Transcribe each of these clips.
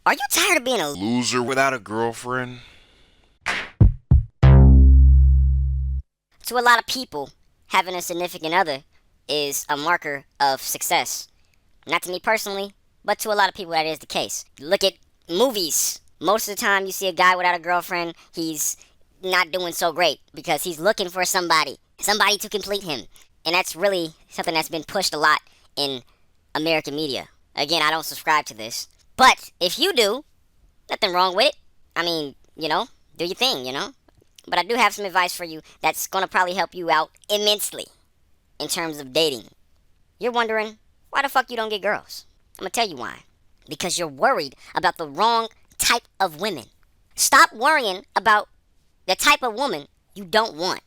Are you tired of being a loser without a girlfriend? To a lot of people, having a significant other is a marker of success. Not to me personally, but to a lot of people that is the case. Look at movies. Most of the time you see a guy without a girlfriend, he's not doing so great because he's looking for somebody to complete him. And that's really something that's been pushed a lot in American media. Again, I don't subscribe to this. But if you do, nothing wrong with it. I mean, do your thing, But I do have some advice for you that's going to probably help you out immensely in terms of dating. You're wondering, why the fuck you don't get girls? I'm going to tell you why. Because you're worried about the wrong type of women. Stop worrying about the type of woman you don't want.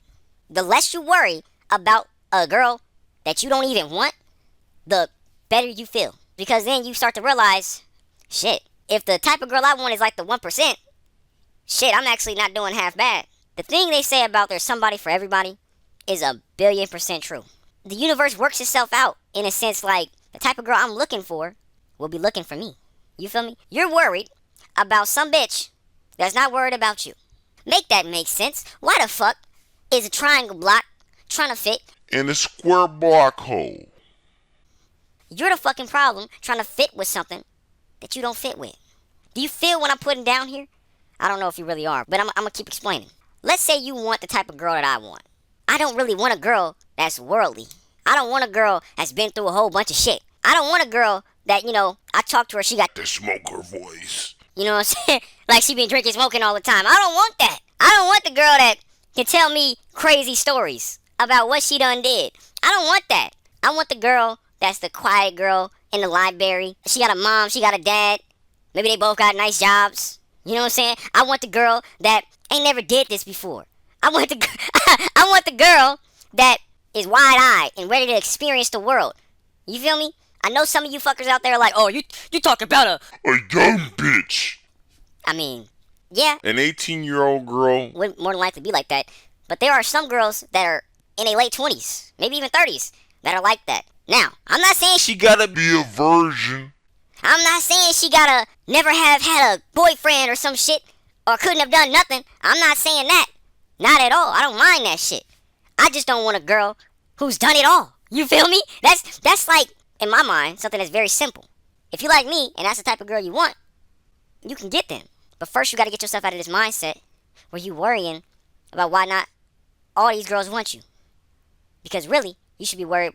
The less you worry about a girl that you don't even want, the better you feel. Because then you start to realize, shit, if the type of girl I want is like the 1%, shit, I'm actually not doing half bad. The thing they say about there's somebody for everybody is 1,000,000,000% true. The universe works itself out in a sense like the type of girl I'm looking for will be looking for me. You feel me? You're worried about some bitch that's not worried about you. Make that make sense. Why the fuck is a triangle block trying to fit in a square block hole? You're the fucking problem trying to fit with something that you don't fit with. Do you feel what I'm putting down here? I don't know if you really are, but I'm going to keep explaining. Let's say you want the type of girl that I want. I don't really want a girl that's worldly. I don't want a girl that's been through a whole bunch of shit. I don't want a girl that, I talk to her, she got the smoker voice. You know what I'm saying? Like she been drinking, smoking all the time. I don't want that. I don't want the girl that can tell me crazy stories about what she done did. I don't want that. I want the girl that's the quiet girl in the library. She got a mom, she got a dad. Maybe they both got nice jobs. You know what I'm saying? I want the girl that ain't never did this before. I want the girl that is wide-eyed and ready to experience the world. You feel me? I know some of you fuckers out there are like, oh, you talking about a young bitch. I mean, yeah. An 18-year-old girl would more than likely be like that. But there are some girls that are in their late 20s, maybe even 30s, that are like that. Now, I'm not saying she gotta be a virgin. I'm not saying she gotta never have had a boyfriend or some shit, or couldn't have done nothing. I'm not saying that. Not at all. I don't mind that shit. I just don't want a girl who's done it all. You feel me? That's like, in my mind, something that's very simple. If you like me, and that's the type of girl you want, you can get them. But first you gotta get yourself out of this mindset where you worrying about why not all these girls want you. Because really, you should be worried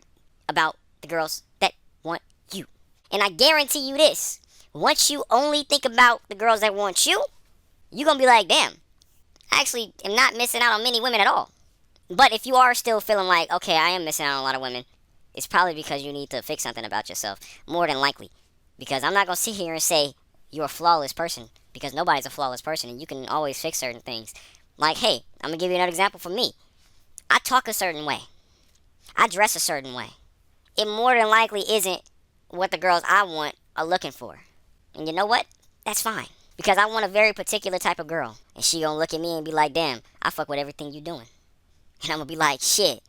about the girls that want you. And I guarantee you this, once you only think about the girls that want you, you're going to be like, damn, I actually am not missing out on many women at all. But if you are still feeling like, okay, I am missing out on a lot of women, it's probably because you need to fix something about yourself, more than likely. Because I'm not going to sit here and say you're a flawless person, because nobody's a flawless person, and you can always fix certain things. Like, hey, I'm going to give you another example for me. I talk a certain way. I dress a certain way. It more than likely isn't what the girls I want are looking for. And you know what? That's fine. Because I want a very particular type of girl. And she gonna look at me and be like, damn, I fuck with everything you doing. And I'm gonna be like, shit.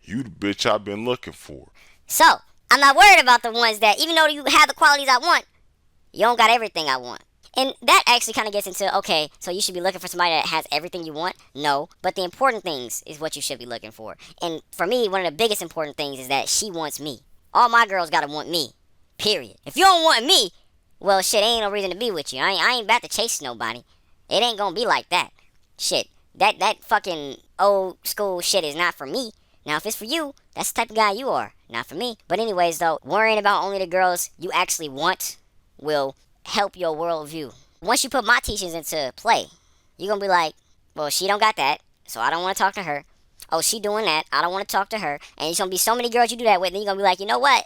You the bitch I've been looking for. So, I'm not worried about the ones that, even though you have the qualities I want, you don't got everything I want. And that actually kind of gets into, okay, so you should be looking for somebody that has everything you want? No, but the important things is what you should be looking for. And for me, one of the biggest important things is that she wants me. All my girls gotta want me, period. If you don't want me, well, shit, ain't no reason to be with you. I ain't about to chase nobody. It ain't gonna be like that. Shit, that fucking old school shit is not for me. Now, if it's for you, that's the type of guy you are. Not for me. But anyways, though, worrying about only the girls you actually want will help your worldview. Once you put my teachings into play, you're gonna be like, well, she don't got that, so I don't want to talk to her. Oh, she doing that, I don't want to talk to her. And there's gonna be so many girls you do that with, and you're gonna be like, you know what?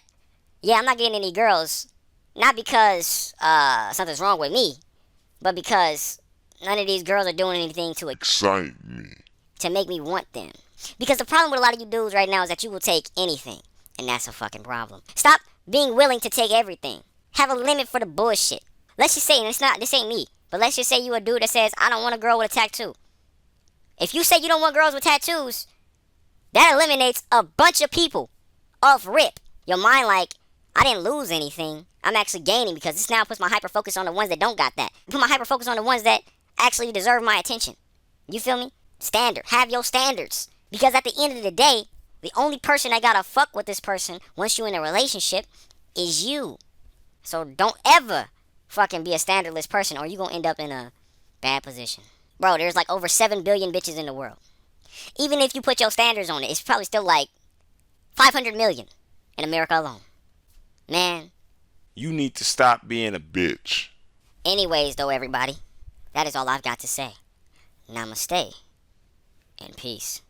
Yeah, I'm not getting any girls. Not because something's wrong with me, but because none of these girls are doing anything to excite me, to make me want them. Because the problem with a lot of you dudes right now is that you will take anything, and that's a fucking problem. Stop being willing to take everything. Have a limit for the bullshit. Let's just say, and this ain't me, but let's just say you a dude that says, I don't want a girl with a tattoo. If you say you don't want girls with tattoos, that eliminates a bunch of people off rip. Your mind like, I didn't lose anything. I'm actually gaining because this now puts my hyper focus on the ones that don't got that. Put my hyper focus on the ones that actually deserve my attention. You feel me? Standard. Have your standards. Because at the end of the day, the only person that gotta fuck with this person once you in a relationship is you. So don't ever fucking be a standardless person or you gonna end up in a bad position. Bro, there's like over 7 billion bitches in the world. Even if you put your standards on it, it's probably still like 500 million in America alone. Man. You need to stop being a bitch. Anyways, though, everybody, that is all I've got to say. Namaste and peace.